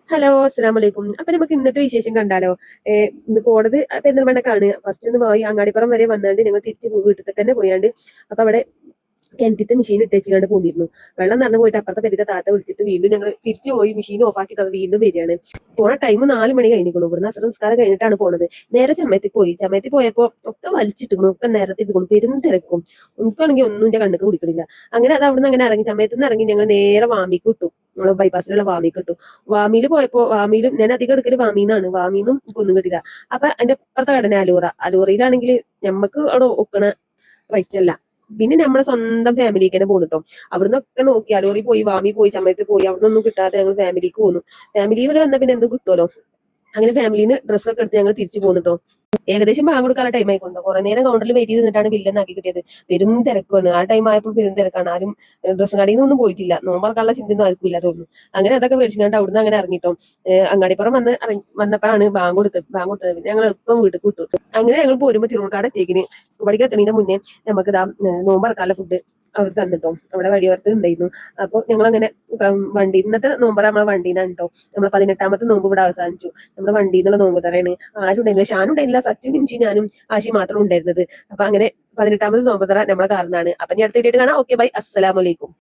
Hello, അസ്സലാമലൈക്കും. അപ്പൊ നമുക്ക് ഇന്നത്തെ വിശേഷം കണ്ടാലോ? ഇന്ന് പോണത് പെരിന്തൽമണ്ണക്കാണ്. ഫസ്റ്റ് ഒന്ന് പോയി അങ്ങാടിപ്പുറം വരെ വന്നാണ്ട് ഞങ്ങൾ തിരിച്ച് വീട്ടിൽ തന്നെ പോയാണ്ട് അപ്പൊ അവിടെ കിണറ്റിത്തെ മെഷീൻ ഇട്ടേച്ചുകൊണ്ട് പോന്നിരുന്നു. വെള്ളം നിറഞ്ഞു പോയിട്ട് അപ്പുറത്തെ പെരുത്ത താത്ത വിളിച്ചിട്ട് വീണ്ടും ഞങ്ങൾ തിരിച്ചു പോയി മെഷീൻ ഓഫ് ആക്കിയിട്ട് അത് വീണ്ടും വരികയാണ്. പോണ ടൈം 4 മണി കഴിഞ്ഞിരിക്കുന്നു. ഇവിടുന്ന് അസർ നിസ്കാരം കഴിഞ്ഞിട്ടാണ് പോണത്. നേരെ ചമ്മയത്തിൽ പോയപ്പോ ഒക്കെ വലിച്ചിട്ടിരുന്നു, ഒക്കെ നിരത്തിട്ടിരിക്കുന്നു, പെരും തിരക്കും. എനിക്കാണെങ്കിൽ ഒന്നും എന്റെ കണ്ണുക്ക് കുടിക്കണില്ല. അങ്ങനെ അത് അവിടുന്ന് അങ്ങനെ ഇറങ്ങി, ചമ്മയത്തിൽ നിന്ന് ഇറങ്ങി ഞങ്ങൾ നേരെ വാമിക്ക് വിട്ടു. നമ്മള് ബൈപ്പാസിലുള്ള വാമിക്ക് ഇട്ടു. വാമിയിൽ പോയപ്പോ വാമിയിലും ഞാൻ അധികം എടുക്കല് വാമീന്നാണ്. വാമീന്നും ഒന്നും കിട്ടില്ല. അപ്പൊ അതിന്റെ അപ്പുറത്തെ കടനെ അലൂറയിലാണെങ്കിൽ ഞമ്മക്ക് അവിടെ ഒക്കണ റേറ്റ് അല്ല. പിന്നെ നമ്മളെ സ്വന്തം ഫാമിലിക്ക് തന്നെ പോകുന്നുട്ടോ. അവിടുന്ന് ഒക്കെ നോക്കി അലോറി പോയി, വാമി പോയി, ചമ്മയത്ത് പോയി, അവിടെ ഒന്നും കിട്ടാതെ ഞങ്ങൾ ഫാമിലിക്ക് പോന്നു. ഫാമിലി വരെ വന്നാൽ പിന്നെ എന്ത് കിട്ടുമല്ലോ. അങ്ങനെ ഫാമിലിന്ന് ഡ്രസ്സൊക്കെ എടുത്ത് ഞങ്ങൾ തിരിച്ചു പോന്നിട്ടോ. ഏകദേശം ബാങ്ക് കൊടുക്കാനുള്ള ടൈം ആയിക്കൊണ്ടോ. കുറെ നേരം കൗണ്ടറിൽ വെയിറ്റ് ചെയ്ത് നിന്നിട്ടാണ് ബില്ലെന്ന് ആക്കി കിട്ടിയത്. പെരും തിരക്കാണ്. ആ ടൈം ആയപ്പോൾ പെരും തിരക്കാണ്. ആരും ഡ്രസ്സ് കടയിൽ നിന്നൊന്നും പോയിട്ടില്ല. നോമ്പറക്കാനുള്ള ചിന്തയൊന്നും ആർക്കും ഇല്ല തോന്നുന്നു. അങ്ങനെ അതൊക്കെ മേടിച്ചിട്ട് അവിടുന്ന് അങ്ങനെ ഇറങ്ങിട്ടോ. അങ്ങാടിപ്പുറം വന്നപ്പോഴാണ് ബാങ്ക് കൊടുത്തത്. പിന്നെ ഞങ്ങൾ എളുപ്പം വീട്ടിൽ വിട്ടു. അങ്ങനെ ഞങ്ങൾ പോരുമ്പോൾ തിരുവനന്തപുരം എത്തിയേക്കിന് സ്കൂബടിക്ക് എത്തുന്നതിന് മുന്നേ നമുക്ക് നോമ്പറക്കാനുള്ള ഫുഡ് അവർ തന്നിട്ടോ. അവിടെ വഴിയോരത്ത് ഉണ്ടായിരുന്നു. അപ്പോൾ ഞങ്ങൾ അങ്ങനെ വണ്ടി ഇന്നത്തെ നോമ്പറ നമ്മളെ വണ്ടിയിൽ നിന്നാണ് കേട്ടോ. നമ്മൾ 18ാമത്തെ നോമ്പ് ഇവിടെ അവസാനിച്ചു. നമ്മുടെ വണ്ടിയിൽ നിന്നുള്ള നോമ്പ് തറയാണ്. ആരും ഉണ്ടായിരുന്നില്ല. ഷാനും ഉണ്ടായില്ല, സച്ചു മിഞ്ചി ഞാനും ആശി മാത്രം ഉണ്ടായിരുന്നത്. അപ്പൊ അങ്ങനെ 18ാമത് നോമ്പ് തറ നമ്മളെ കാർന്നാണ്. അപ്പൊ ഇനി അടുത്ത വീഡിയോ കാണാം. ഓക്കെ, ബൈ, അസ്സലാമലൈക്കും.